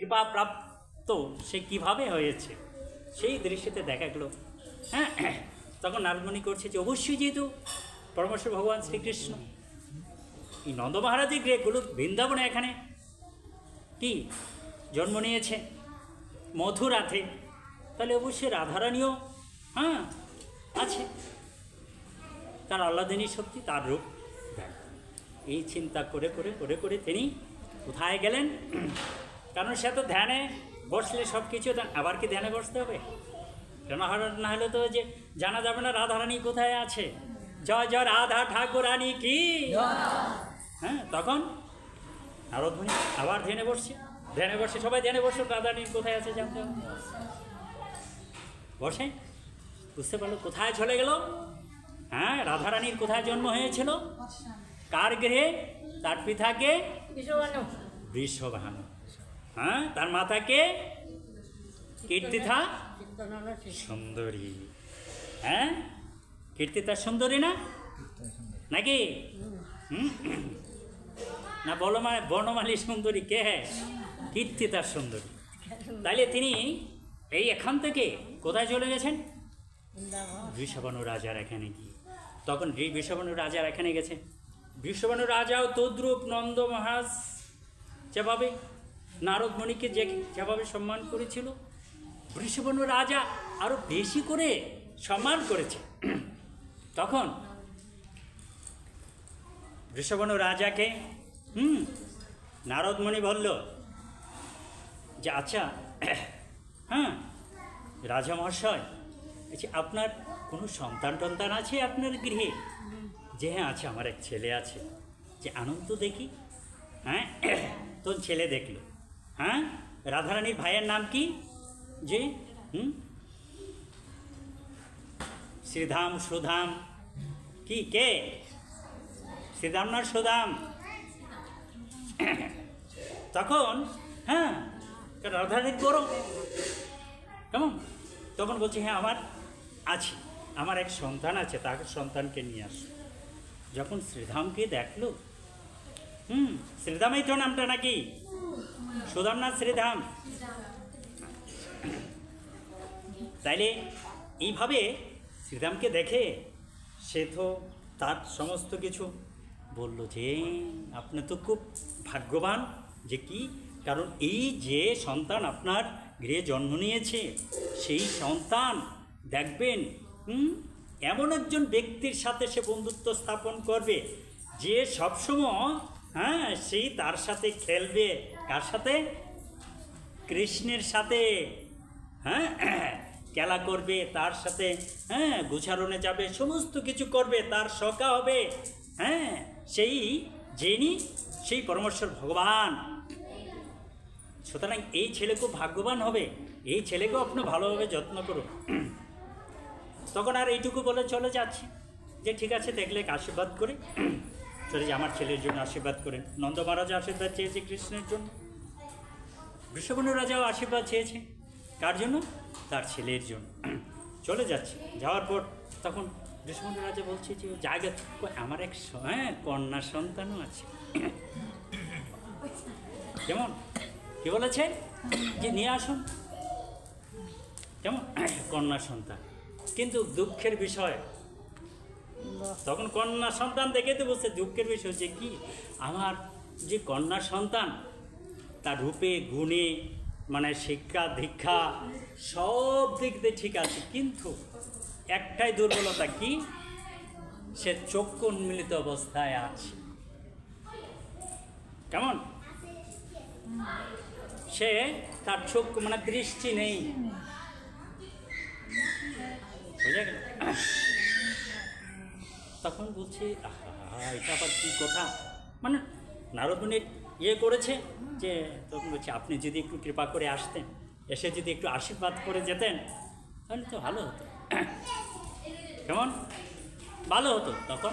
কৃপা প্রাপ্ত সে কীভাবে হয়েছে সেই দৃশ্যতে দেখা গেল। হ্যাঁ, তখন নারদমণি করছে যে অবশ্যই যেহেতু পরমেশ্বর ভগবান শ্রীকৃষ্ণ এই নন্দ মহারাজের গৃহগুলো বৃন্দাবনে এখানে কি জন্ম নিয়েছে মথুরাতে, তাহলে অবশ্যই রাধারানীও হ্যাঁ আছে, তার আহ্লাদিনী শক্তি, তার রূপ। এই চিন্তা করে করে করে করে তিনি কোথায় গেলেন? কারণ সে তো ধ্যানে বসলে সব কিছু, আবার কি ধ্যানে বসতে হবে? কেন না হলে তো যে জানা যাবে না রাধারানী কোথায় আছে। জয় জয় রাধা ঠাকুরানী কি। হ্যাঁ, তখন নারদমণি আবার ধ্যানে বসছে, ধ্যানে বসে সবাই ধ্যানে বসে রাধারানী কোথায় আছে জানতে হবে। বসে বুঝতে পারলো কোথায় চলে গেল। হ্যাঁ, রাধারানীর কোথায় জন্ম হয়েছিল? কার গৃহে? তার পিতাকে বৃষভানু, হ্যাঁ, তার মাতাকে কীর্তিথা সুন্দরী। হ্যাঁ, কীর্তিতা সুন্দরী না নাকি? না বনমালী সুন্দরী কে? হ্যাঁ, কীর্তিতা সুন্দরী। তাইলে তিনি এই এখান থেকে কোথায় চলে গেছেন? বৃষভানু রাজার এখানে গিয়ে। তখন বৃষভানু রাজার এখানে গেছে। বৃষভানু রাজাও তদ্রূপ নন্দ মহারাজ যেভাবে নারদমণিকে যেভাবে সম্মান করেছিল, বৃষভানু রাজা আরও বেশি করে সম্মান করেছে। তখন বৃষভানু রাজাকে নারদমণি বলল যে আচ্ছা, হ্যাঁ রাজা মহাশয়, আচ্ছা আপনার কোনো সন্তান টন্তান আছে আপনার গৃহে? যে হ্যাঁ আছে, আমার এক ছেলে আছে। যে আনন্দ দেখি। হ্যাঁ, তোর ছেলে দেখলো। হ্যাঁ, রাধারানীর ভাইয়ের নাম কি? যে শ্রীধাম সুধাম কি? কে? শ্রীধাম না সুধাম? তখন হ্যাঁ রাধারানীর করো কেমন? তখন বলছি হ্যাঁ আমার আছে, আমার এক সন্তান আছে, তার সন্তানকে নিয়ে আসো। যখন শ্রীধামকে দেখলো, শ্রীধামই তো নামটা নাকি? সুধাম না শ্রীধাম? তাইলে এইভাবে শ্রীধামকে দেখে সে তো তার সমস্ত কিছু বলল যে আপনি তো খুব ভাগ্যবান। যে কি কারণ? এই যে সন্তান আপনার গৃহে জন্ম নিয়েছে, সেই সন্তান দেখবেন এমন একজন ব্যক্তির সাথে সে বন্ধুত্ব স্থাপন করবে যে সবসময় হ্যাঁ সেই তার সাথে খেলবে। কার সাথে? কৃষ্ণের সাথে। হ্যাঁ, খেলা করবে তার সাথে, হ্যাঁ গোচারণে যাবে, সমস্ত কিছু করবে, তার সখা হবে। হ্যাঁ, সেই যিনি সেই পরমেশ্বর ভগবান। সুতরাং এই ছেলে খুব ভাগ্যবান হবে, এই ছেলেকেও আপনি ভালোভাবে যত্ন করুন। তখন আর এইটুকু বলে চলে যাচ্ছে যে ঠিক আছে, দেখলে আশীর্বাদ করে চলে যে আমার ছেলের জন্য আশীর্বাদ করেন। নন্দ মহারাজ আশীর্বাদ চেয়েছে কৃষ্ণের জন্য, বৃষভানু রাজাও আশীর্বাদ চেয়েছে কার জন্য? তার ছেলের জন্য। চলে যাচ্ছে, যাওয়ার পর তখন বৃষভানু রাজা বলছে যে জায়গা আমার এক কন্যা সন্তানও আছে। কেমন কি বলেছে? যে নিয়ে আসুন, কেমন কন্যা সন্তান। কিন্তু দুঃখের বিষয়, তখন কন্যা সন্তান দেখে তো বলছে দুঃখের বিষয় যে কি আমার যে কন্যা সন্তান তার রূপে গুণে মানে শিক্ষা দীক্ষা সব দিক দিয়ে ঠিক আছে, কিন্তু একটাই দুর্বলতা কি? সে চক্ষু উন্মিলিত অবস্থায় আছে। কেমন? সে তার চক্ষু মানে দৃষ্টি নেই। বুঝা গেল? তখন বলছি এটা আবার কী কথা? মানে নারদমণির করেছে যে তখন বলছি আপনি যদি একটু কৃপা করে আসতেন, এসে যদি একটু আশীর্বাদ করে যেতেন তাহলে তো ভালো হতো। কেমন ভালো হতো? তখন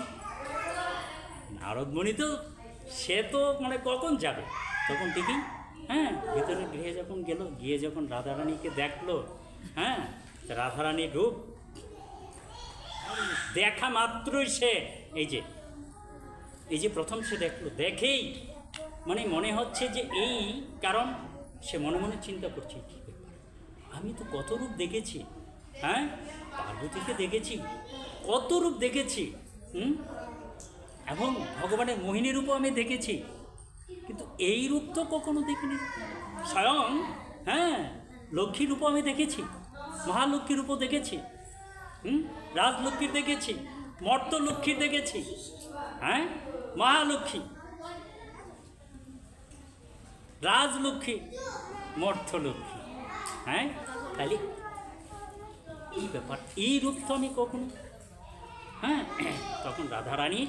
নারদমণি তো সে তো মানে কখন যাবে, তখন ঠিকই হ্যাঁ ভিতরে গৃহে যখন গেল, গিয়ে যখন রাধারানীকে দেখলো, হ্যাঁ রাধারানীর রূপ দেখা মাত্রই সে এই যে প্রথম সে দেখলো, দেখেই মানে মনে হচ্ছে যে এই কারণ সে মনে মনে চিন্তা করছে কী ব্যাপার, আমি তো কত রূপ দেখেছি, হ্যাঁ পার্বতীকে দেখেছি, কত রূপ দেখেছি, এবং ভগবানের মোহিনী রূপও আমি দেখেছি, কিন্তু এই রূপ তো কখনো দেখিনি। স্বয়ং হ্যাঁ লক্ষ্মী রূপও আমি দেখেছি, মহালক্ষ্মী রূপও দেখেছি, রাজলক্ষ্মীর দেখেছি, মর্তলক্ষ্মীর দেখেছি, হ্যাঁ মহালক্ষ্মী, রাজলক্ষ্মী, মর্তলক্ষ্মী, হ্যাঁ তাহলে এই ব্যাপার, এই রূপ তো আমি কখনো, হ্যাঁ তখন রাধারানী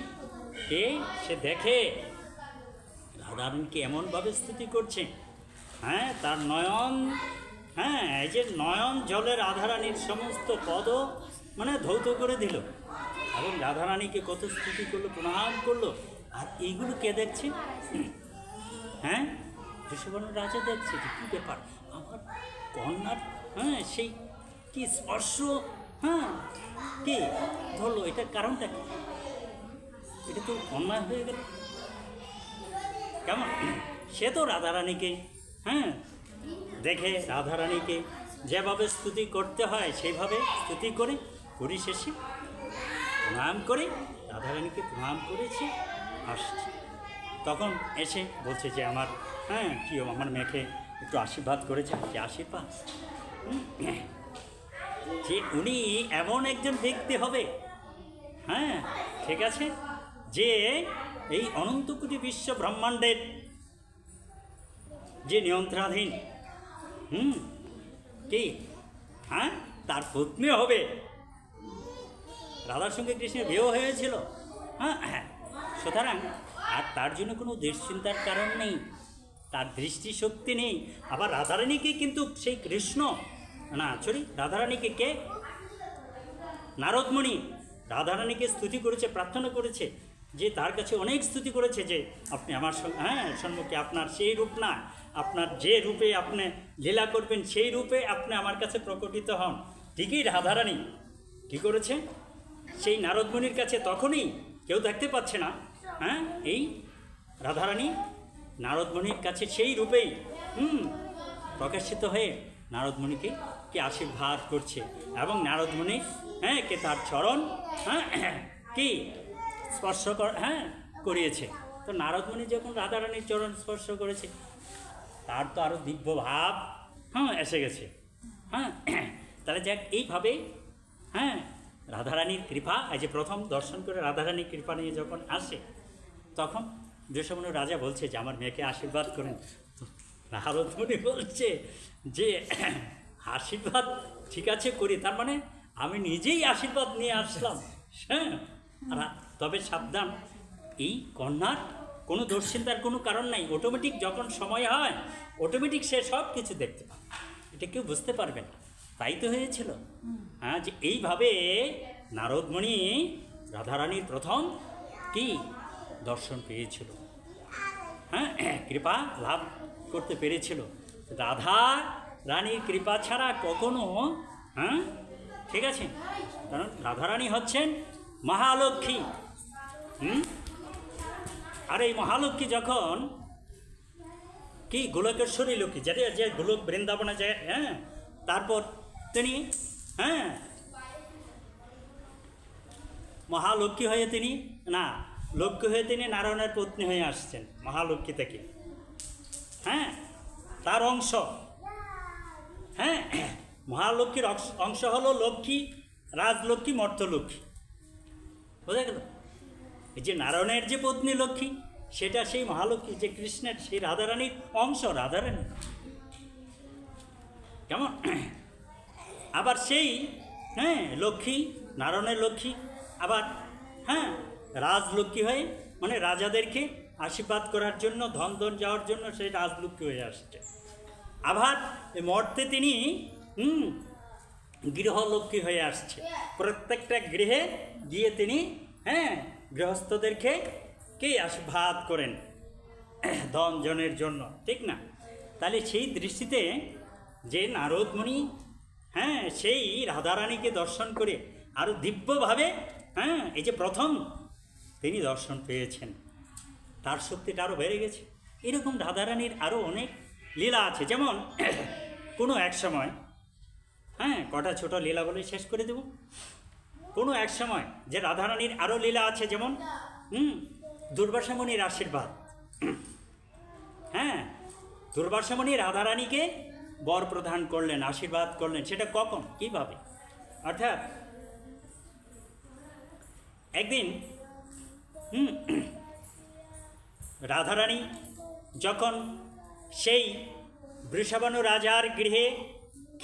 কে সে দেখে রাধারানীকে এমনভাবে স্তুতি করছে, হ্যাঁ তার নয়ন, হ্যাঁ এই যে নয়ন জলে রাধারানীর সমস্ত পদ মানে ধৌত করে দিল, এবং রাধারানীকে কত স্তুতি করলো, প্রণাম করলো। আর এইগুলো কে দেখছে, হ্যাঁ বৃষভানু রাজা দেখছে যে কী ব্যাপার, আমার কন্যার হ্যাঁ সেই কি স্পর্শ, হ্যাঁ কে ধরলো, এটার কারণটা কি, এটা তো অন্যায় হয়ে গেল। কেমন সে তো রাধারানীকে হ্যাঁ দেখে রাধারানীকে যেভাবে স্তুতি করতে হয় সেইভাবে স্তুতি করে পরিশেষে প্রণাম করে রাধারানীকে প্রণাম করেছে, আসছে। তখন এসে বলছে যে আমার হ্যাঁ কি আমার মেয়েকে একটু আশীর্বাদ করেছে, কি আশীর্বাদ, যে উনি এমন একজন ব্যক্তি হবে, হ্যাঁ ঠিক আছে, যে এই অনন্ত কোটি বিশ্ব ব্রহ্মাণ্ডের যে নিয়ন্ত্রণাধীন কি, হ্যাঁ তার পত্নী হবে। রাধার সঙ্গে কৃষ্ণের বিয়ে হয়েছিল, হ্যাঁ সুতরাং আর তার জন্য কোনো দুশ্চিন্তার কারণ নেই, তার দৃষ্টিশক্তি নেই। আবার রাধারানীকে কিন্তু সেই কৃষ্ণ না রাধারানীকে কে, নারদমণি রাধারানীকে স্তুতি করেছে, প্রার্থনা করেছে, যে তার কাছে অনেক স্তুতি করেছে যে আপনি আমার হ্যাঁ সম্মুখে আপনার সেই রূপ না, আপনার যে রূপে আপনি লীলা করবেন সেই রূপে আপনি আমার কাছে প্রকটিত হন। ঠিকই রাধারানী কী করেছে, সেই নারদমণির কাছে তখনই কেউ দেখতে পাচ্ছে না, হ্যাঁ এই রাধারানী নারদমণির কাছে সেই রূপেই প্রকাশিত হয়ে নারদমণিকে কে আশীর্বাদ করছে, এবং নারদমণি হ্যাঁ কে তার চরণ হ্যাঁ কি স্পর্শ করিয়েছে। তো নারদমণি যখন রাধারানীর চরণ স্পর্শ করেছে, তার তো আরও দিব্য ভাব এসে গেছে, হ্যাঁ তাহলে যাক এইভাবে হ্যাঁ রাধারানীর কৃপা, এই যে প্রথম দর্শন করে রাধারানীর কৃপা নিয়ে যখন আসে, তখন বৃষভানু রাজা বলছে যে আমার মেয়েকে আশীর্বাদ করেন। তো নারদমণি বলছে যে আশীর্বাদ ঠিক আছে করি, তার মানে আমি নিজেই আশীর্বাদ নিয়ে আসলাম, হ্যাঁ তবে সাবধান, এই কন্যার কোনো দুশ্চিন্তার কোনো কারণ নাই, অটোমেটিক যখন সময় হয় অটোমেটিক সে সব কিছু দেখতে পাবে, এটা কেউ বুঝতে পারবে না। তাই তো হয়েছিল, হ্যাঁ যে এইভাবে নারদমণি রাধারানীর প্রথম কি দর্শন পেয়েছিল, হ্যাঁ কৃপা লাভ করতে পেরেছিল। রাধা রানীর কৃপা ছাড়া কখনো, হ্যাঁ ঠিক আছে, কারণ রাধারানী হচ্ছেন মহালক্ষ্মী, আর এই মহালক্ষ্মী যখন কি গোলকেশ্বরী লক্ষ্মী, যেটা যে গোলক বৃন্দাবনে যায়, হ্যাঁ তারপর তিনি হ্যাঁ মহালক্ষ্মী হয়ে তিনি না লক্ষ্মী হয়ে তিনি নারায়ণের পত্নী হয়ে আসছেন, মহালক্ষ্মী থেকে, হ্যাঁ তার অংশ, হ্যাঁ মহালক্ষ্মীর অংশ হলো লক্ষ্মী, রাজলক্ষ্মী, মর্তলক্ষ্মী, বোঝা গেল। এই যে নারায়ণের যে পত্নী লক্ষ্মী, সেটা সেই মহালক্ষ্মী, যে কৃষ্ণের সেই রাধারানীর অংশ, রাধারানী কেমন। আবার সেই হ্যাঁ লক্ষ্মী, নারায়ণের লক্ষ্মী, আবার হ্যাঁ রাজলক্ষ্মী হয়ে মানে রাজাদেরকে আশীর্বাদ করার জন্য, ধন ধন যাওয়ার জন্য সেই রাজলক্ষ্মী হয়ে আসছে। আবার মর্তে তিনি গৃহলক্ষ্মী হয়ে আসছে, প্রত্যেকটা গৃহে গিয়ে তিনি হ্যাঁ গৃহস্থদেরকে কে আশীর্বাদ করেন ধন জনের জন্য, ঠিক না। তাহলে সেই দৃষ্টিতে যে নারদমণি হ্যাঁ সেই রাধারানীকে দর্শন করে আরও দিব্যভাবে হ্যাঁ এই যে প্রথম তিনি দর্শন পেয়েছেন, তার শক্তিটা আরও বেড়ে গেছে। এরকম রাধারানীর আরও অনেক লীলা আছে, যেমন কোনো এক সময়, হ্যাঁ কটা ছোট লীলা বলে শেষ করে দেব। কোনো এক সময় যে রাধারানীর আরও লীলা আছে, যেমন দুর্বাসা মুনির আশীর্বাদ। হ্যাঁ, দুর্বাসা মুনি রাধারানীকে বর প্রদান করলেন, আশীর্বাদ করলেন। সেটা কখন, কীভাবে? অর্থাৎ একদিন রাধারানী যখন সেই বৃষভানু রাজার গৃহে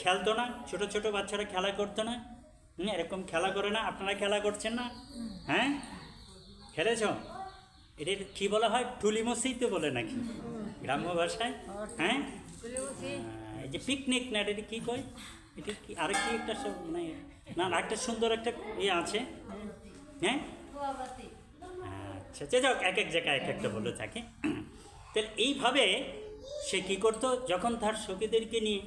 খেলতো না, ছোট ছোট বাচ্চারা খেলা করতো না, এরকম খেলা করে না? আপনারা খেলা করছেন না? হ্যাঁ, খেলেছ? এটা কী বলা হয়? টুলিমসি তো বলে নাকি গ্রাম্য ভাষায়? হ্যাঁ, এই যে পিকনিক না, এটা কী কয়? এটা কি আর কি একটা মানে না, একটা সুন্দর একটা ইয়ে আছে। হ্যাঁ, আচ্ছা, যে যাক, এক এক জায়গায় এক একটা বলে থাকে। তাহলে এইভাবে সে কী করতো, যখন তার সখীদেরকে নিয়ে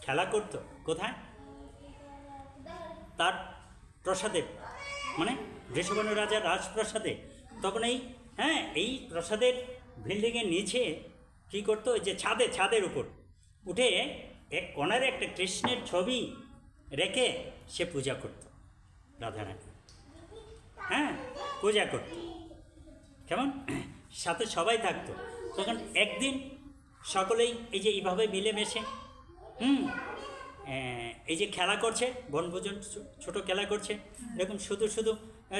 খেলা করতো, কোথায়? তার প্রসাদে, মানে বৃষভানু রাজার রাজপ্রাসাদে। তখন এই প্রসাদের বিল্ডিংয়ের নিচে কী করতো, যে ছাদের উপর উঠে এক কোণারে একটা কৃষ্ণের ছবি রেখে সে পূজা করত, রাধারানী। হ্যাঁ, পূজা করত। কেমন? সাথে সবাই থাকতো। তখন একদিন সকলেই এইভাবে মিলেমিশে এই যে খেলা করছে, বনভোজন ছোট খেলা করছে, এরকম শুধু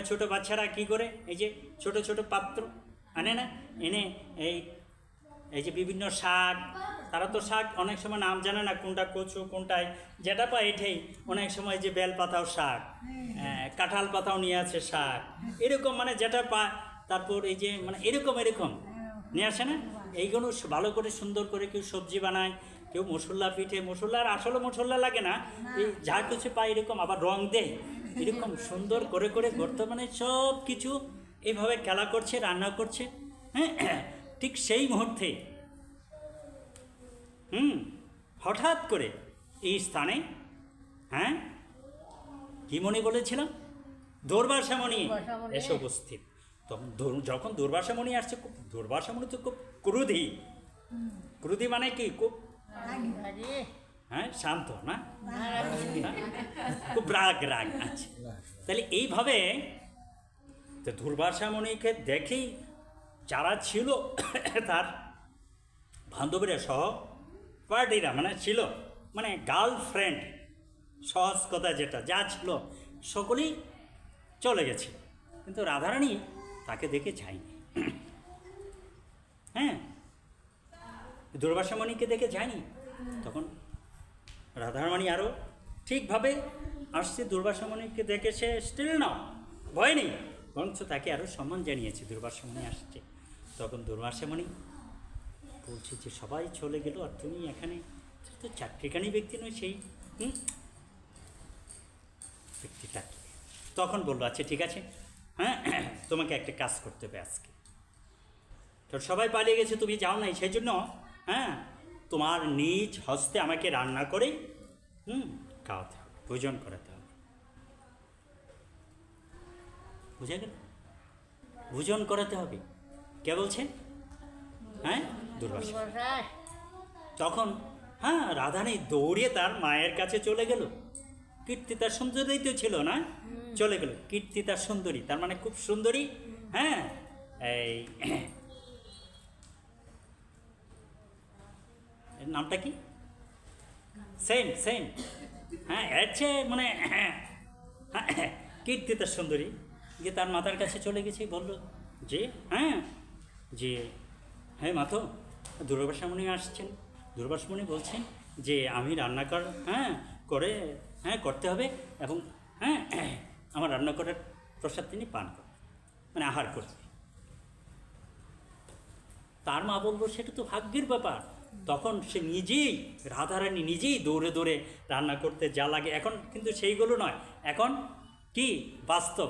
ছোট বাচ্চারা কী করে, এই যে ছোট ছোট পাত্র আনে না, এনে এই যে বিভিন্ন শাক, তারা তো শাক অনেক সময় নাম জানে না, কোনটা কচু কোনটায়, যেটা পায় এটাই। অনেক সময় যে বেল পাতাও শাক, কাঁঠাল পাতাও নিয়ে আছে শাক, এরকম মানে যেটা পায়। তারপর এই যে মানে এরকম নিয়ে আসে না, এইগুলো ভালো করে সুন্দর করে কেউ সবজি বানায়, কেউ মশলা পিঠে, মশলার আসলে মশলা লাগে না, এই যা কিছু পায় এরকম, আবার রং দেয়, এরকম সুন্দর করে বর্তমানে সব কিছু এইভাবে খেলা করছে, রান্না করছে। হ্যাঁ, ঠিক সেই মুহূর্তে হঠাৎ করে এই স্থানে, হ্যাঁ কি মণি বলেছিলাম, দুর্বাসা মুনি এসে উপস্থিত। তখন যখন দুর্বাসা মুনি আসছে, দুর্বাসা মুনি তো খুব ক্রোধী মানে কি, খুব হ্যাঁ শান্ত না, খুব রাগ। আচ্ছা, তাহলে এইভাবে তো দুর্বাসা মুনিকে দেখেই যারা ছিল তার বান্ধবীরা, সহপাঠীরা মানে ছিল, মানে গার্লফ্রেন্ড, সহজ কথা যেটা যা ছিল, সকলেই চলে গেছে, কিন্তু রাধারানী তাকে দেখে যায়নি। হ্যাঁ, দুর্বাসা মুনিকে দেখে যায়নি। তখন রাধারানী আরও ঠিকভাবে আসছে, দুর্বাসা মুনিকে দেখে সে স্টিল নাও, ভয় নেই, বরঞ্চ তাকে আরও সম্মান জানিয়েছে। দুর্বাসা মুনি আসছে, তখন দুর্বাসা মুনি বলছে যে সবাই চলে গেল আর তুমি এখানে, তো চাকরিখানি ব্যক্তি নয় সেই ব্যক্তিটা। তখন বললো আচ্ছা ঠিক আছে, হ্যাঁ তোমাকে একটা কাজ করতে হবে আজকে। তো সবাই পালিয়ে গেছে, তুমি যাও নাই, সেই জন্য হ্যাঁ তোমার নিজ হস্তে আমাকে রান্না করে খাওয়াতে হবে, ভোজন করাতে হবে। বুঝে গেল? ভোজন করাতে হবে। কে বলছেন? হ্যাঁ, দুর্বাসা। তখন হ্যাঁ রাধারানী দৌড়িয়ে তার মায়ের কাছে চলে গেল। কীর্তি তার সুন্দরী তো ছিল না, চলে গেল। কীর্তি তার সুন্দরী, তার মানে খুব সুন্দরী। হ্যাঁ, এই নামটা কি? সেম। হ্যাঁ, এর চেয়ে মানে কীর্তি তার সুন্দরী যে তার মাতার কাছে চলে গেছে, বলল যে হ্যাঁ মাতো, দুর্বাসা মুনি আসছেন। দুর্বাসা মুনি বলছেন যে আমি রান্না করে করতে হবে, এবং আমার রান্না করার প্রসাদ তিনি পান করবেন, মানে আহার করবে। তার মা বলল সেটা তো ভাগ্যের ব্যাপার। তখন সে নিজেই, রাধারানী নিজেই দৌড়ে রান্না করতে যা লাগে, এখন কিন্তু সেইগুলো নয়, এখন কি বাস্তব,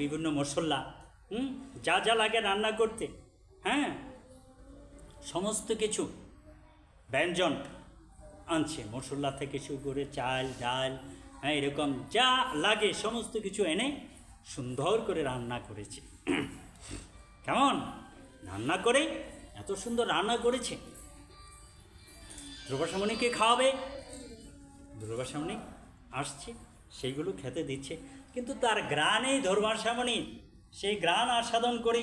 বিভিন্ন মশলা, যা লাগে রান্না করতে, সমস্ত কিছু ব্যঞ্জন আনছে, মশলা থেকে শুরু করে চাল ডাল, এরকম যা লাগে সমস্ত কিছু এনে সুন্দর করে রান্না করেছে। কেমন রান্না করে, এত সুন্দর রান্না করেছে। দুর্বাসামণিকে খাওয়াবে। দুর্বাসামণি আসছে, সেইগুলো খেতে দিচ্ছে, কিন্তু তার গ্রানেই দুর্বাসামণি সেই গ্রান আস্বাদন করে,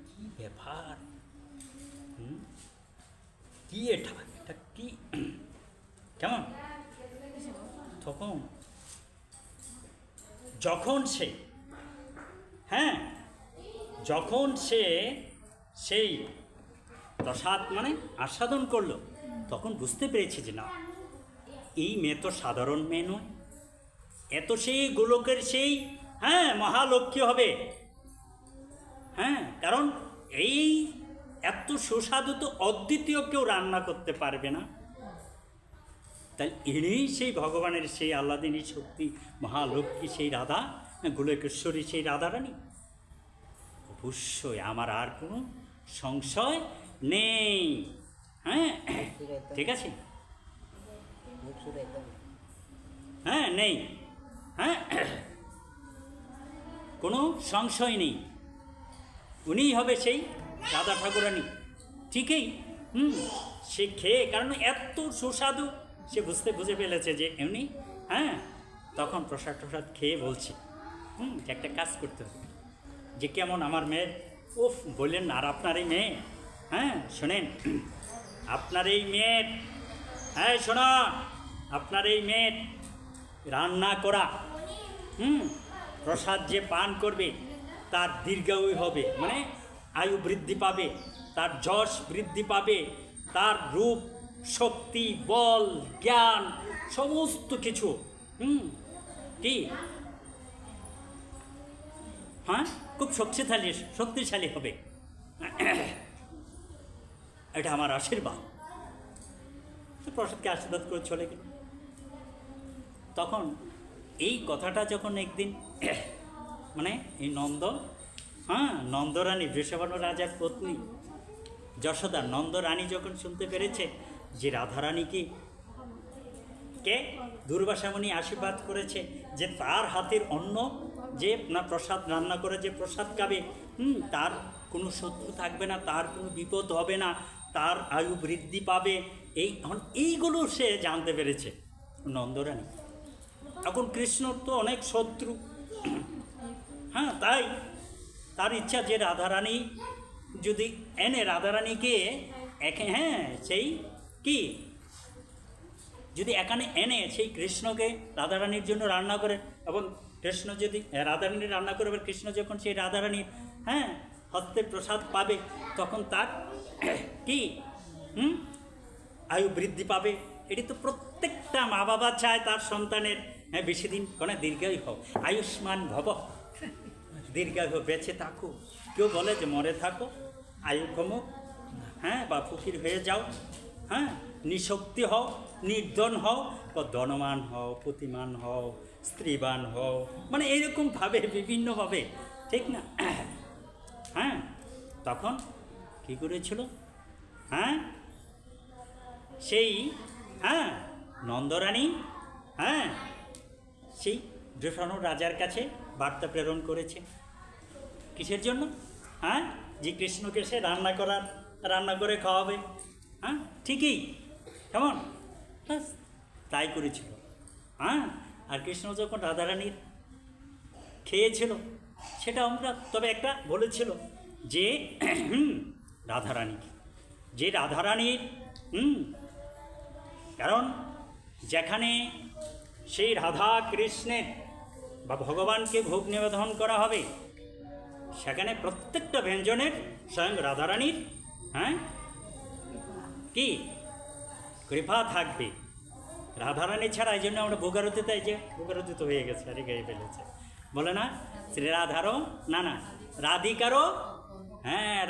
কি ব্যাপার, কি এটা এটা কি, কেমন? তখন যখন সে যখন সে সেই প্রসাদ মানে আস্বাদন করলো, তখন বুঝতে পেরেছে যে না, এই মেয়ে তো সাধারণ মেয়ে নয়, এত সেই গোলকের সেই মহালক্ষ্মী হবে। কারণ এই এত সুস্বাদু তো অদ্বিতীয় কেউ রান্না করতে পারবে না। তাই এনেই সেই ভগবানের সেই আহ্লাদিনী শক্তি মহালক্ষ্মী সেই রাধা, গোলকেশ্বরী সেই রাধারানী। অবশ্যই আমার আর কোনো সংশয় নেই। ঠিক আছে, নেই, কোনো সংশয় নেই, উনিই হবে সেই রাধা ঠাকুরানী। ঠিকই, সে খেয়ে, কারণ এত সুস্বাদু সে বুঝে ফেলেছে যে এমনি। তখন প্রসাদ খেয়ে বলছে যে একটা কাজ করতে হবে, যে কেমন আমার মেয়ের, ওফ বললেন আর আপনার এই মেয়ে, শোনেন, আপনার এই মেয়ের, শোনো, আপনার এই মেয়ের রান্না করা প্রসাদ যে পান করবে তার দীর্ঘায়ু হবে, মানে আয়ু বৃদ্ধি পাবে, তার যশ বৃদ্ধি পাবে, তার রূপ শক্তি বল জ্ঞান সমস্ত কিছু কি খুব শক্তিশালী হবে। এটা আমার আশীর্বাদ। প্রসাদকে আশীর্বাদ করে চলে গেল। তখন এই কথাটা যখন একদিন মানে এই নন্দরানী, বৃষভানু রাজার পত্নী যশোদা, নন্দরানী যখন শুনতে পেরেছে যে রাধারানীকে দুর্বাসামণি আশীর্বাদ করেছে যে তার হাতের অন্ন যে না প্রসাদ রান্না করে যে প্রসাদ খাবে, তার কোনো শত্রু থাকবে না, তার কোনো বিপদ হবে না, তার আয়ু বৃদ্ধি পাবে, এইগুলো সে জানতে পেরেছে নন্দরানী। এখন কৃষ্ণ তো অনেক শত্রু, তাই তার ইচ্ছা যে রাধারানী যদি এনে রাধারানীকে সেই কি যদি এখানে এনে সেই কৃষ্ণকে রাধারানীর জন্য রান্না করে, এবং কৃষ্ণ যদি রাধারানী রান্না করে, এবার কৃষ্ণ যখন সেই রাধারানীর হস্তের প্রসাদ পাবে, তখন তার কি আয়ু বৃদ্ধি পাবে। এটি তো প্রত্যেকটা মা বাবা চায় তার সন্তানের বেশি দিন দীর্ঘায়ু হোক, আয়ুষ্মান ভব, দীর্ঘায়ু, বেঁচে থাকো। কেউ বলে যে মরে থাকো, আয়ু কমুক, বা ফকির হয়ে যাও, নিশক্তি হও, নির্ধন হও, বা ধনবান হও, প্রতিমান হও, স্ত্রীবান হও, মানে এইরকমভাবে বিভিন্নভাবে, ঠিক না? তখন কী করেছিল সেই নন্দরানী সেই বৃষভানু রাজার কাছে বার্তা প্রেরণ করেছে। কিসের জন্য? যে কৃষ্ণকে সে রান্না করে খাওয়াবে। ঠিকই, কেমন তাই করেছিল। আর কৃষ্ণ যখন রাধারানীর খেয়েছিল সেটা আমরা তবে একটা বলেছিল যে রাধারানীকে, যে রাধারানীর কারণ যেখানে সেই রাধা কৃষ্ণের বা ভগবানকে ভোগ নিবেদন করা হবে, সেখানে প্রত্যেকটা ব্যঞ্জনের স্বয়ং রাধারানীর কি কৃপা থাকবে। রাধারানী ছাড়া এই জন্য আমরা ভোগারতিতে, এই যে ভোগারতি তো হয়ে গেছে, আরে গায়ে ফেলেছে, বলে না শ্রীরাধারও না রাধিকারও,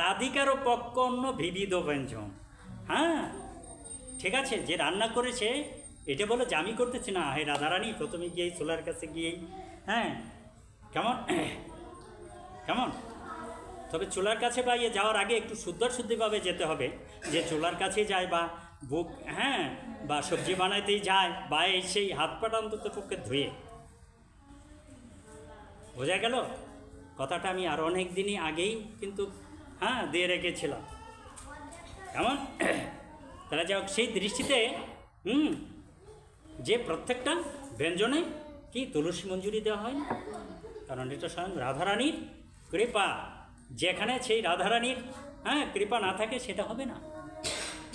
রাধিকারও পক্ষ অন্য বিবিধ ব্যঞ্জন। ঠিক আছে, যে রান্না করেছে এটা বলে যে আমি করতেছি না, রাধারানী প্রথমে গিয়েই চুলার কাছে গিয়েই কেমন তবে চুলার কাছে বা যাওয়ার আগে একটু শুদ্ধিভাবে যেতে হবে, যে চুলার কাছে যায় বা বুক বা সবজি বানাইতেই যায়, বা সেই হাত পাটা অন্তত পক্ষে ধুয়ে। বোঝা গেল কথাটা? আমি আর অনেক দিনই আগেই কিন্তু দিয়ে রেখেছিলাম। কেমন তাহলে যাই হোক, সেই দৃষ্টিতে যে প্রত্যেকটা ব্যঞ্জনে কি তুলসী মঞ্জুরি দেওয়া হয় না, কারণ এটা স্বয়ং রাধারানীর কৃপা। যেখানে সেই রাধারানীর কৃপা না থাকে সেটা হবে না।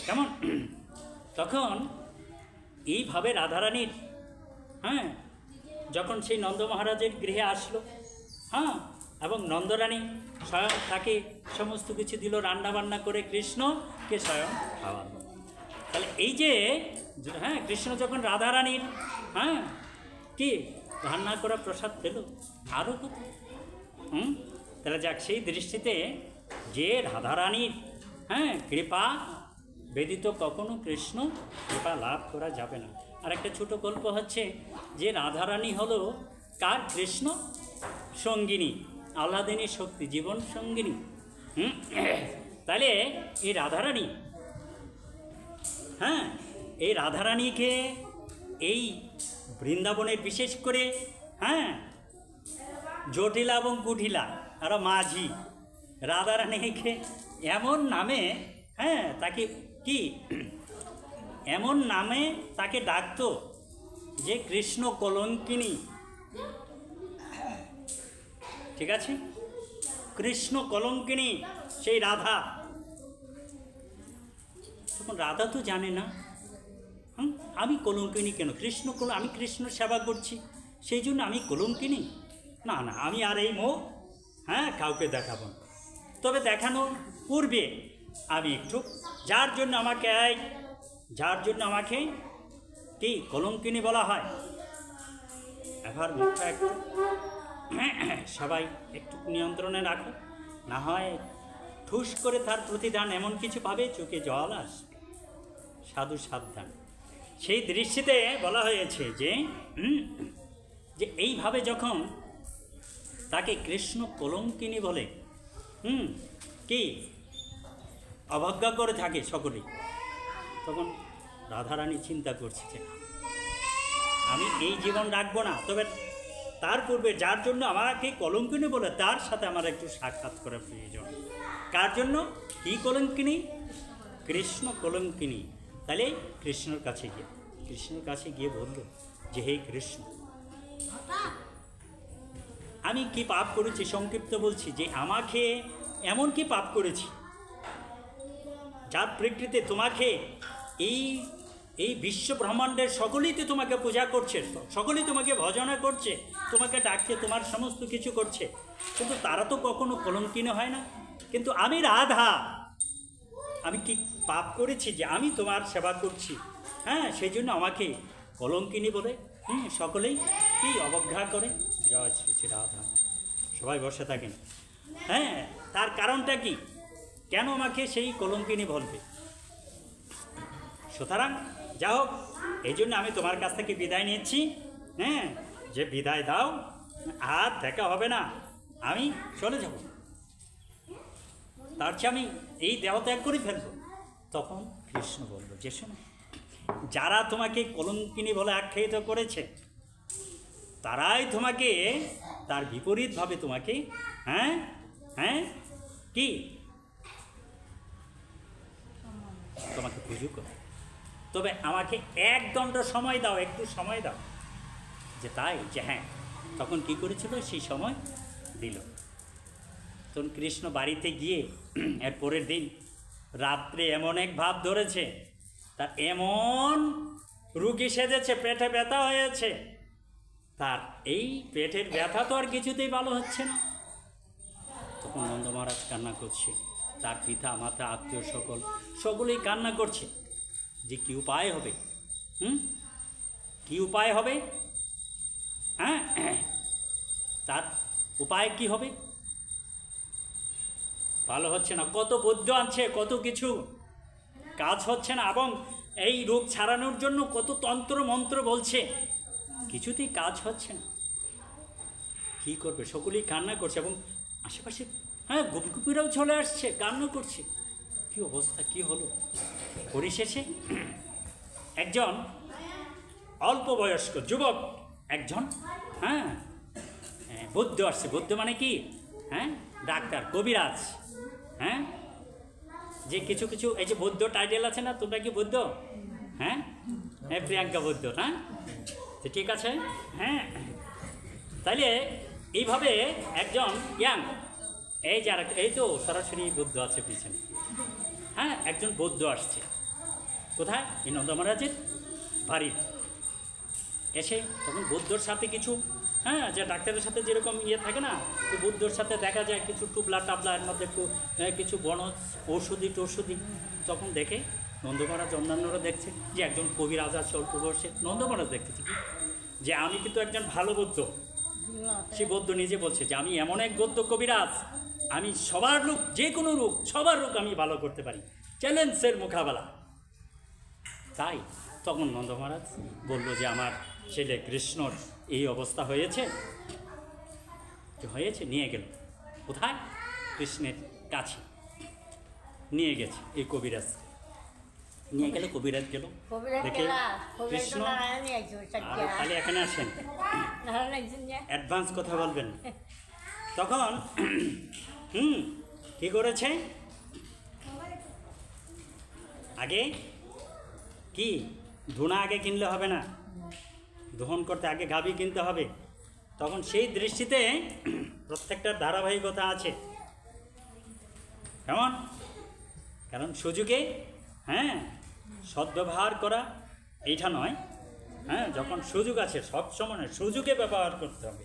কেমন? তখন এইভাবে রাধারানীর যখন সেই নন্দ মহারাজের গৃহে আসলো, এবং নন্দরানী স্বয়ং তাকে সমস্ত কিছু দিল, রান্নাবান্না করে কৃষ্ণকে স্বয়ং খাওয়ালো। তাহলে এই যে কৃষ্ণ যখন রাধারানীর কি রান্না করা প্রসাদ পেল, আরও কত। তাহলে যাক, সেই দৃষ্টিতে যে রাধারানীর কৃপা ব্যতীত কখনো কৃষ্ণ কৃপা লাভ করা যাবে না। আর একটা ছোট গল্প হচ্ছে যে রাধারানী হলো কার? কৃষ্ণ সঙ্গিনী, আহ্লাদিনী শক্তি, জীবন সঙ্গিনী। তাহলে এই রাধারানী এই রাধারানীকে এই বৃন্দাবনের বিশেষ করে জটিলা এবং কুটিলা আর মাঝি রাধারানীকে এমন নামে তাকে কি এমন নামে তাকে ডাকতো যে কৃষ্ণ কলঙ্কিনী। ঠিক আছে, কৃষ্ণ কলঙ্কিনী সেই রাধা। তখন রাধা তো জানে না আমি কলঙ্কিনী কেন, আমি কৃষ্ণ সেবা করছি সেই জন্য আমি কলঙ্কিনী। না না, আমি আর এই মুখ কাউকে দেখাবো না। তবে দেখানোর পূর্বে আমি একটু যার জন্য আমাকে কি কলঙ্কিনী বলা হয়, এবার মুখটা একটু সবাই একটু নিয়ন্ত্রণে রাখো, না হয় ঠুস করে তার প্রতিদান এমন কিছু পাবে চোখে জল আসবে। সাধু সাবধান। সেই দৃষ্টিতে বলা হয়েছে যে এইভাবে যখন তাকে কৃষ্ণ কলঙ্কিনী বলে কি অবজ্ঞা করে থাকে সকলেই, তখন রাধারানী চিন্তা করছে যে আমি এই জীবন রাখবো না, তবে তার পূর্বে যার জন্য আমাকে কলঙ্কিনী বলে তার সাথে আমার একটু সাক্ষাৎ করা প্রয়োজন। কার জন্য? কি কলঙ্কিনী? কৃষ্ণ কলঙ্কিনী। তাহলে কৃষ্ণের কাছে গিয়ে বলল যে হে কৃষ্ণ, আমি কি পাপ করেছি? সংক্ষিপ্ত বলছি যে আমাকে এমন কি পাপ করেছি যার প্রেক্ষিতে তোমাকে এই বিশ্ব ব্রহ্মাণ্ডের সকলেই তো তোমাকে পূজা করছে, সকলেই তোমাকে ভজনা করছে, তোমাকে ডাকছে, তোমার সমস্ত কিছু করছে, কিন্তু তারা তো কখনো কলঙ্কিনী হয় না। কিন্তু আমি রাধা, আমি কি পাপ করেছি যে আমি তোমার সেবা করছি, সেই জন্য আমাকে কলঙ্কিনী বলে সকলেই কি অবজ্ঞা করে? জয় শ্রী শ্রী রাধা। সবাই বসে থাকেন। তার কারণটা কি? কেন আমাকে সেই কলঙ্কিনী বলবে? সুতরাং যা হোক, এই জন্য আমি তোমার কাছ থেকে বিদায় নিচ্ছি। যে বিদায় দাও, আর দেখা হবে না, আমি চলে যাব, তার চেয়ে আমি এই দেহ ত্যাগ করে ফেলবো। তখন কৃষ্ণ বলল যে শোনো, যারা তোমাকে কলঙ্কিনী বলে আখ্যায়িত করেছে তারাই তোমাকে তার বিপরীতভাবে তোমাকে কি তোমাকে পুজো করে। তবে আমাকে এক দণ্ড সময় দাও, একটু সময় দাও। যে তাই, যে তখন কি করেছিল সেই সময় দিল। তখন কৃষ্ণ বাড়িতে গিয়ে এর পরের দিন রাত্রে এমন এক ভাব ধরেছে, তার এমন রুগী সেজেছে, পেটে ব্যথা হয়েছে, তার এই পেটের ব্যথা তো আর কিছুতেই ভালো হচ্ছে না। তখন নন্দ মহারাজ কান্না করছে, তার পিতা মাতা আত্মীয় সকলেই কান্না করছে যে কি উপায় হবে, কি উপায় হবে, তার উপায় কি হবে? ভালো হচ্ছে না, কত বৈদ্য আনছে, কত কিছু কাজ হচ্ছে না, এবং এই রোগ ছাড়ানোর জন্য কত তন্ত্র মন্ত্র বলছে, কিছুতেই কাজ হচ্ছে না। কী করবে? সকলেই কান্না করছে, এবং আশেপাশে গোপীরাও চলে আসছে, কান্না করছে। কি অবস্থা, কি হলো? পরিশেষে একজন অল্প বয়স্ক যুবক, একজন বৈদ্য আসছে। বৈদ্য মানে কি? ডাক্তার, কবিরাজ, যে কিছু কিছু এই যে বৌদ্ধ টাইটেল আছে না, তোমরা কি বৌদ্ধ? হ্যাঁ হ্যাঁ, প্রিয়াঙ্কা বৌদ্ধ না? তো ঠিক আছে, হ্যাঁ। তাইলে এইভাবে একজন ইয়াং, এই যে এই তো সরাসরি বৌদ্ধ আছে পিছনে, হ্যাঁ, একজন বৌদ্ধ আসছে কোথায়? এই নন্দ মহারাজের বাড়ির এসে তখন বৌদ্ধর সাথে কিছু, হ্যাঁ, যে ডাক্তারের সাথে যেরকম ইয়ে থাকে না, তো বৌদ্ধর সাথে দেখা যায় কিছু টুবলা টাবলা, এর মধ্যে একটু কিছু বনজ ঔষধি টৌষধি। তখন দেখে নন্দ মহারাজ, অন্যান্যরা দেখছে যে একজন কবিরাজ আছে অল্প বয়সে। নন্দ মহারাজ দেখতেছে কি, যে আমি কিন্তু একজন ভালো বৌদ্ধ। সে বৌদ্ধ নিজে বলছে যে আমি এমন এক বৌদ্ধ কবিরাজ, আমি সবার রোগ, যে কোনো রোগ, সবার রোগ আমি ভালো করতে পারি, চ্যালেঞ্জের মোকাবেলা। তাই তখন নন্দ মহারাজ বলল যে আমার ছেলে কৃষ্ণর এই অবস্থা হয়েছে, নিয়ে গেল কোথায়? কৃষ্ণের কাছে নিয়ে গেছে এই কবিরাজ, নিয়ে গেল। কবিরাজ গেল, দেখে কৃষ্ণ, তাহলে এখানে আসেন, অ্যাডভান্স কথা বলবেন। তখন কি করেছে? আগে কি ধুনা আগে কিনলে হবে না, দহন করতে আগে গাভী কিনতে হবে। তখন সেই দৃষ্টিতে প্রত্যেকটার ধারাবাহিকতা আছে, কেমন? কারণ সুযোগে, হ্যাঁ, সদ্ব্যবহার করা এইটা নয়, হ্যাঁ, যখন সুযোগ আছে সব সময় সুযোগে ব্যবহার করতে হবে,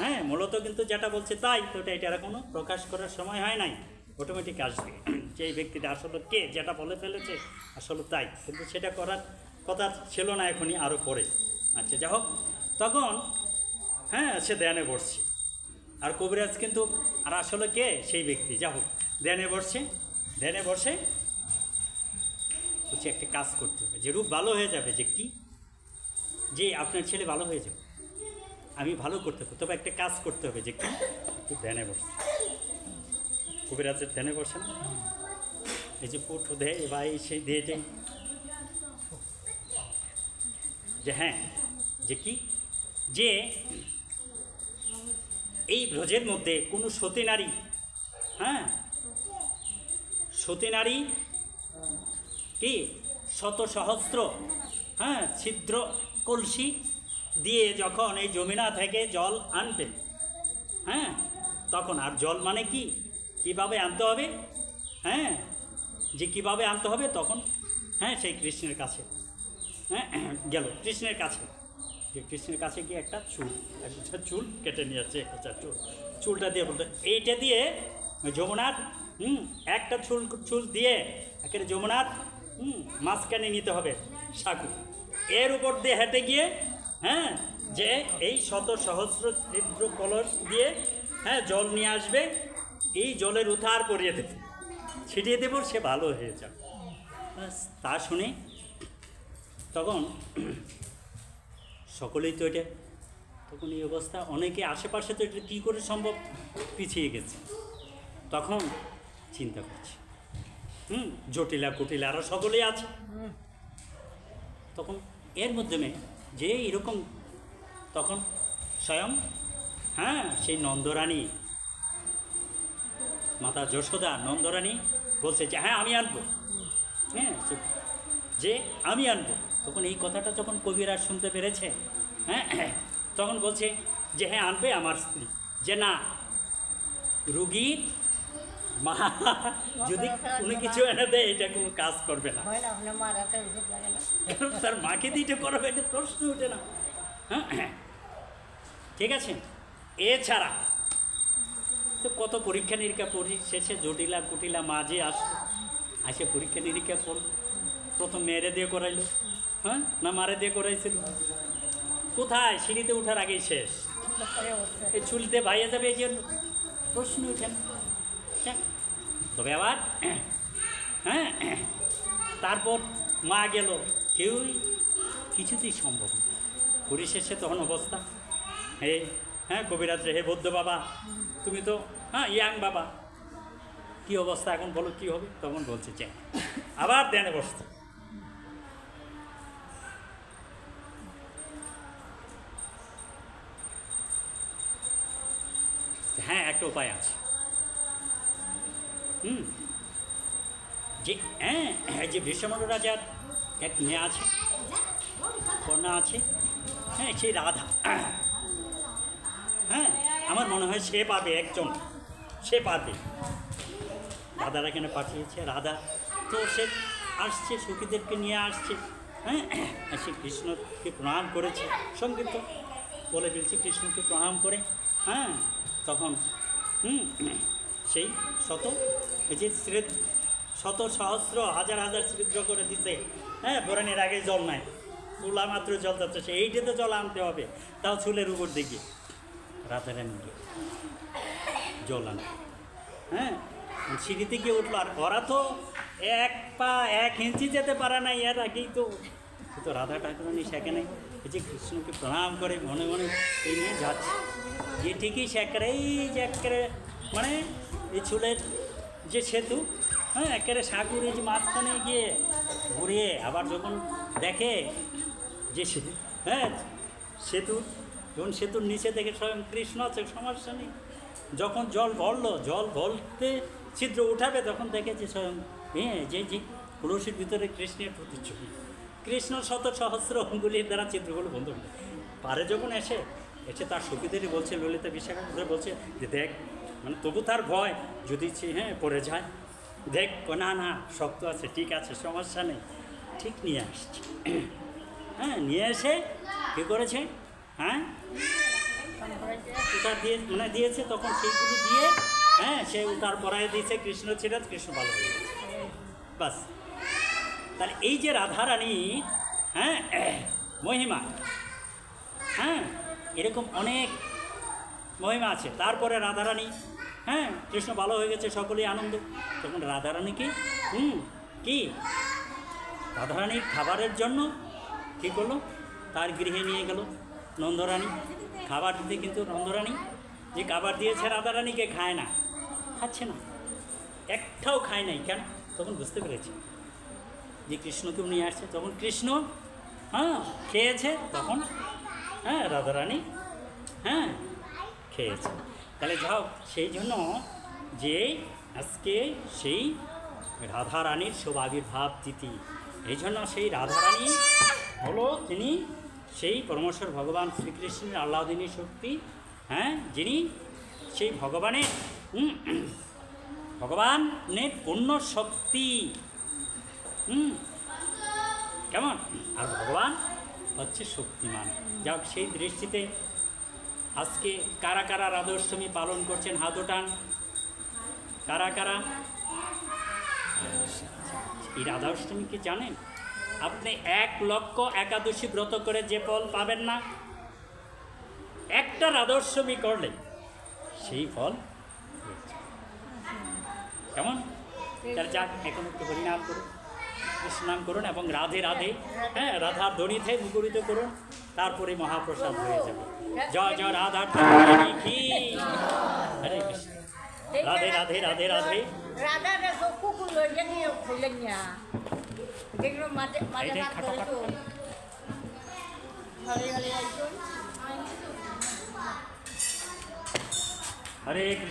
হ্যাঁ। মূলত কিন্তু যেটা বলছে তাই, তো এটা কোনো প্রকাশ করার সময় হয় নাই, অটোমেটিক আসবে যে এই ব্যক্তিটা আসলে কে, যেটা বলে ফেলেছে আসলে তাই, কিন্তু সেটা করার কথা ছিল না এখনই, আরও পরে। আচ্ছা, যাই হোক, তখন হ্যাঁ সে ধ্যানে বসছে, আর কবিরাজ কিন্তু আর আসলে কে, সেই ব্যক্তি। যা হোক, ধ্যানে বসে বলছে একটা কাজ করতে হবে, যে রূপ ভালো হয়ে যাবে, যে কি, যে আপনার ছেলে ভালো হয়ে যাবে, আমি ভালো করতে হবে, তবে একটা কাজ করতে হবে, যে কি, একটু ধ্যানে বসে। কবিরাজের ধ্যানে বসে না, এই যে পুটু দেয় বা এই সেই দেয়টাই, যে হ্যাঁ, যে কি, যে এই ব্রজের মধ্যে কোনো সতী নারী, হ্যাঁ, সতী নারী কি শত সহস্র, হ্যাঁ, ছিদ্র কলসি দিয়ে যখন এই যমুনা থেকে জল আনবে, হ্যাঁ, তখন আর জল মানে কি, কীভাবে আনতে হবে, হ্যাঁ, যে কীভাবে আনতে হবে, তখন হ্যাঁ সেই কৃষ্ণের কাছে, হ্যাঁ, গেল কৃষ্ণের কাছে। যে কৃষ্ণের কাছে গিয়ে একটা চুল কেটে নিয়েছে, একটা চুলটা দিয়ে বলতে, এইটা দিয়ে যমুনার একটা চুল দিয়ে একেবারে যমুনার মাঝখানে নিতে হবে সাগু, এর উপর দিয়ে হেঁটে গিয়ে, হ্যাঁ, যে এই শত সহস্র তীব্র কলস দিয়ে, হ্যাঁ, জল নিয়ে আসবে, এই জলের উথার করিয়ে দেবে, ছিটিয়ে দেব, সে ভালো হয়ে যাবে। তা শুনে তখন সকলেই তো এটা, তখন এই অবস্থা, অনেকে আশেপাশে তো এটা কী করে সম্ভব, পিছিয়ে গেছে। তখন চিন্তা করছে, জটিলা কুটিলা আরও সকলেই আছে। তখন এর মাধ্যমে যে এরকম, তখন স্বয়ং, হ্যাঁ, সেই নন্দরানী, মাতা যশোদা নন্দরানী বলছে যে হ্যাঁ আমি আনবো, হ্যাঁ, যে আমি আনবো। তখন এই কথাটা যখন কবিরা শুনতে পেরেছে, হ্যাঁ, তখন বলছে যে হ্যাঁ আনবে আমার স্ত্রী, যে না, রুগীর মা যদি কোনো কিছু এনে দেয় এটা কোনো কাজ করবে না, তার মাকে দিতে করবে, এটা প্রশ্ন ওঠে না, হ্যাঁ, ঠিক আছে। এছাড়া তো কত পরীক্ষা নিরীক্ষা শেষে জটিলা কুটিলা মাঝে আসে পরীক্ষা নিরীক্ষা প্রথম মেয়েরে দিয়ে করাইলো, হ্যাঁ, না মারে দিয়ে করাইছিল, কোথায়, সিঁড়িতে ওঠার আগেই শেষ, এই চুলতে ভাইয়া যাবে, এই জন্য প্রশ্ন উঠেন। তবে আবার হ্যাঁ, তারপর মা গেল, কেউই কিছুতেই সম্ভব না। পরিশেষে তখন অবস্থা, হ্যাঁ, কবিরাত্রে, হে বৌদ্ধ বাবা, তুমি তো হ্যাঁ ইয়াং বাবা, কী অবস্থা এখন বলো, কী হবে? তখন বলছে যে আবার ধ্যানে বসতে, হ্যাঁ একটা উপায় আছে, যে যে বৃষমণ্ড রাজার এক মেয়ে আছে, কন্যা আছে, সেই রাধা, আমার মনে হয় সে পাবে একজন, সে পাবে। রাধার এখানে পাঠিয়েছে, রাধা তো সে আসছে, সখীদেরকে নিয়ে আসছে, সে কৃষ্ণকে প্রণাম করেছে, সংক্ষিপ্ত বলে ফেলছে, কৃষ্ণকে প্রণাম করে তখন সেই এই যে শত সহস্র হাজার হাজার ছিদ্র করে দিছে, বরণের আগে জল নাই, চুলা মাত্র জল যাচ্ছে, সে এইটাতে জল আনতে হবে, তাও চুলের উপর দিকে রাধারানী জল আনতে, সিঁড়িতে গিয়ে উঠলো। আর ওরা তো 1 ইঞ্চি যেতে পারে না, এর আগেই তো রাধা ঠাকুরানী সেখানে এই যে কৃষ্ণকে প্রণাম করে মনে মনে এই নিয়ে যাচ্ছে, যে ঠিকই সেখানে এই যে একেবারে মানে এই চুলের যে সেতু, একেবারে সাগরে যে মাঝখানে গিয়ে ঘুরিয়ে আবার যখন দেখে যে সেতু, যখন সেতুর নিচে দেখে স্বয়ং কৃষ্ণ আছে, সমস্যা নেই। যখন জল ভরলো, জল ভরতে ছিদ্র উঠাবে, তখন দেখেছে স্বয়ং যে কলসির ভিতরে কৃষ্ণের প্রতিচ্ছবি, কৃষ্ণ শত সহস্র অঙ্গুলির দ্বারা চিত্রগুলো বন্ধ হয়ে পারে। যখন এসে তার সখীদেরই বলছে, ললিতা বিশাখা বলছে যে দেখ, মানে তবু তার ভয় যদি পড়ে যায়, দেখ না না শক্ত আছে, ঠিক আছে, সমস্যা নেই, ঠিক নিয়ে আসছে। নিয়ে এসে কী করেছে, উতার দিয়ে মানে দিয়েছে, তখন সেইগুলো দিয়ে সে উতার পরায় দিয়েছে, কৃষ্ণ ছিল, কৃষ্ণ ভালো হয়ে গেছে, বাস। তাহলে এই যে রাধারানী মহিমা, এরকম অনেক মহিমা আছে। তারপরে রাধারানী কৃষ্ণ ভালো হয়ে গেছে, সকলেই আনন্দ। তখন রাধারানীকে কি রাধারানীর খাবারের জন্য কী করলো, তার গৃহে নিয়ে গেল নন্দরানী খাবার দিতে। কিন্তু নন্দরানী যে খাবার দিয়েছে রাধারানীকে খায় না, খাচ্ছে না, একটাও খায় নাই। কেন? তখন বুঝতে পেরেছে যে কৃষ্ণকেও নিয়ে আসছে। তখন কৃষ্ণ খেয়েছে, তখন রাধারানী খেয়েছে। তাহলে যাও, সেই জন্য যে আজকে সেই রাধারানীর শুভ আবির্ভাব তিথি, এই জন্য সেই রাধারানী হলো তিনি সেই পরমেশ্বর ভগবান শ্রীকৃষ্ণের আল্লাদিনী শক্তি, যিনি সেই ভগবানের পূর্ণ শক্তি, কেমন? আর ভগবান হচ্ছে শক্তিমান। যাক, সেই দৃষ্টিতে আজকে কারা কারা রাধাষ্টমী পালন করছেন, হাত ওঠান। কারা কারা এই রাধাষ্টমী কি জানেন? আপনি 1,00,000 একাদশী ব্রত করে যে ফল পাবেন না, একটা রাধাষ্টমী করলে সেই ফল। কেমন? তার যাক, এখন একটু হরিনাম করুন, কৃষ্ণনাম করুন এবং রাধে রাধে রাধার ধ্বনিতে মুখরিত করুন, তারপরে মহাপ্রসাদ হয়ে যাবে। জয় জয় রাধার কি, হরে কৃষ্ণ, রাধে রাধে রাধে রাধে। হরে কৃষ্ণ।